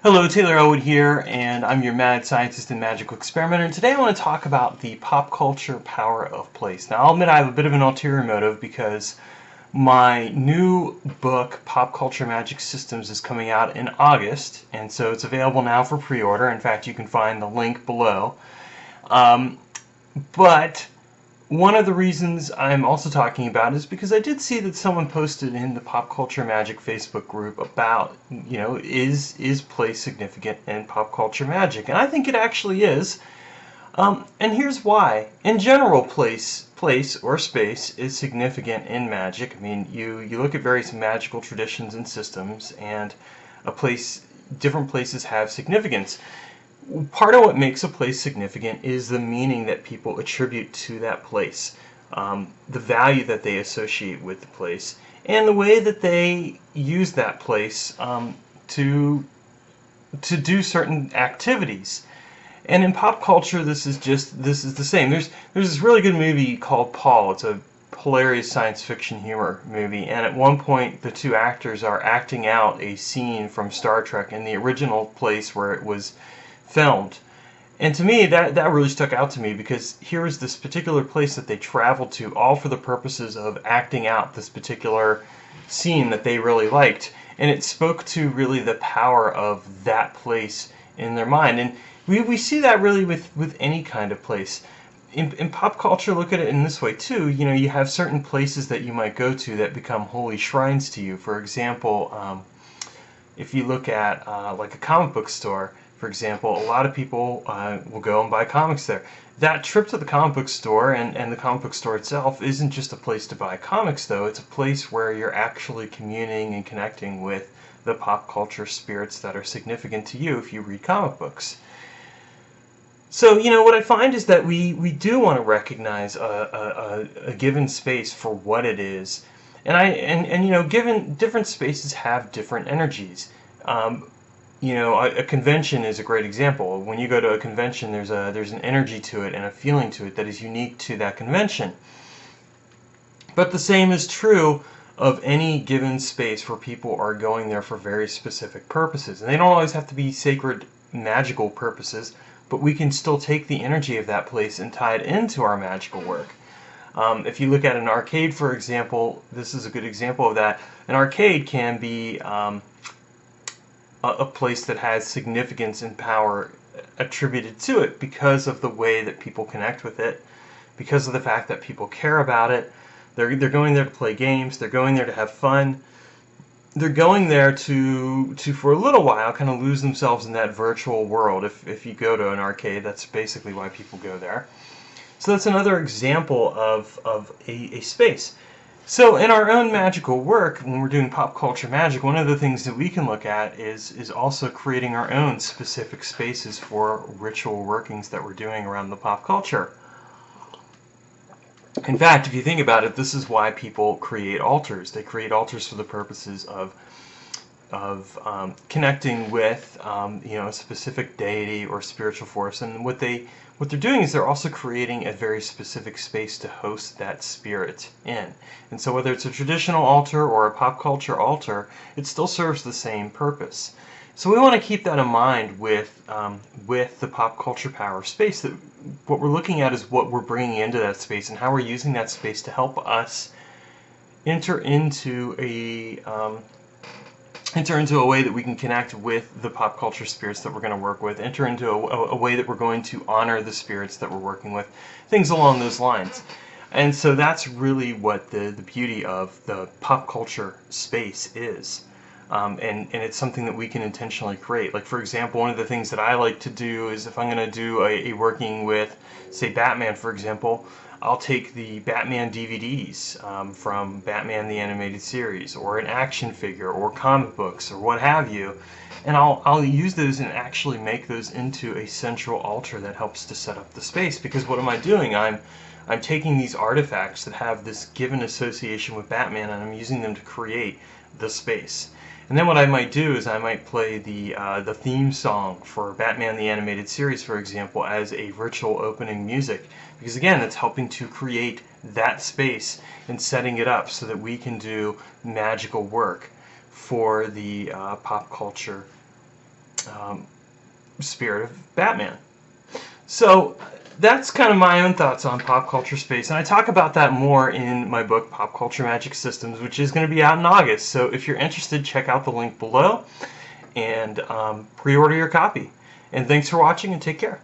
Hello, Taylor Elwood here, and I'm your mad scientist and magical experimenter. And today I want to talk about the pop culture power of place. Now, I'll admit I have a bit of an ulterior motive because my new book, Pop Culture Magic Systems, is coming out in August, and so it's available now for pre-order. In fact, you can find the link below. Um, but one of the reasons I'm also talking about is because I did see that someone posted in the Pop Culture Magic Facebook group about, is place significant in pop culture magic? And I think it actually is. And here's why. In general, place or space is significant in magic. I mean, you look at various magical traditions and systems, and different places have significance. Part of what makes a place significant is the meaning that people attribute to that place, the value that they associate with the place, and the way that they use that place to do certain activities. And in pop culture, this is the same. There's this really good movie called Paul. It's a hilarious science fiction humor movie, and at one point the two actors are acting out a scene from Star Trek in the original place where it was filmed. And to me, that really stuck out to me, because here is this particular place that they traveled to, all for the purposes of acting out this particular scene that they really liked. And it spoke to really the power of that place in their mind. And we see that really with any kind of place. In pop culture, look at it in this way too. You have certain places that you might go to that become holy shrines to you. For example, if you look at like a comic book store, for example, a lot of people will go and buy comics there. That trip to the comic book store and the comic book store itself isn't just a place to buy comics, though. It's a place where you're actually communing and connecting with the pop culture spirits that are significant to you if you read comic books. So, what I find is that we do want to recognize a given space for what it is. And given different spaces have different energies. A convention is a great example. When you go to a convention, there's an energy to it and a feeling to it that is unique to that convention. But the same is true of any given space where people are going there for very specific purposes. And they don't always have to be sacred, magical purposes, but we can still take the energy of that place and tie it into our magical work. If you look at an arcade, for example, this is a good example of that. An arcade can be a place that has significance and power attributed to it because of the way that people connect with it, because of the fact that people care about it. They're going there to play games. They're going there to have fun. They're going there to for a little while kind of lose themselves in that virtual world. If you go to an arcade, that's basically why people go there. So that's another example of a space. So in our own magical work, when we're doing pop culture magic, one of the things that we can look at is also creating our own specific spaces for ritual workings that we're doing around the pop culture. In fact, if you think about it, this is why people create altars. They create altars for the purposes of connecting with a specific deity or spiritual force. And what they're doing is they're also creating a very specific space to host that spirit in. And so whether it's a traditional altar or a pop culture altar, it still serves the same purpose. So we want to keep that in mind with the pop culture power space. That what we're looking at is what we're bringing into that space and how we're using that space to help us enter into a way that we can connect with the pop culture spirits that we're going to work with, enter into a way that we're going to honor the spirits that we're working with, things along those lines. And so that's really what the beauty of the pop culture space is. And it's something that we can intentionally create. Like, for example, one of the things that I like to do is if I'm going to do a working with, say, Batman, for example, I'll take the Batman DVDs from Batman the Animated Series, or an action figure, or comic books, or what have you, and I'll use those and actually make those into a central altar that helps to set up the space. Because what am I doing? I'm taking these artifacts that have this given association with Batman, and I'm using them to create the space. And then what I might do is I might play the theme song for Batman the Animated Series, for example, as a ritual opening music. Because again, it's helping to create that space and setting it up so that we can do magical work for the pop culture spirit of Batman. So that's kind of my own thoughts on pop culture space, and I talk about that more in my book, Pop Culture Magic Systems, which is going to be out in August. So if you're interested, check out the link below and pre-order your copy. And thanks for watching, and take care.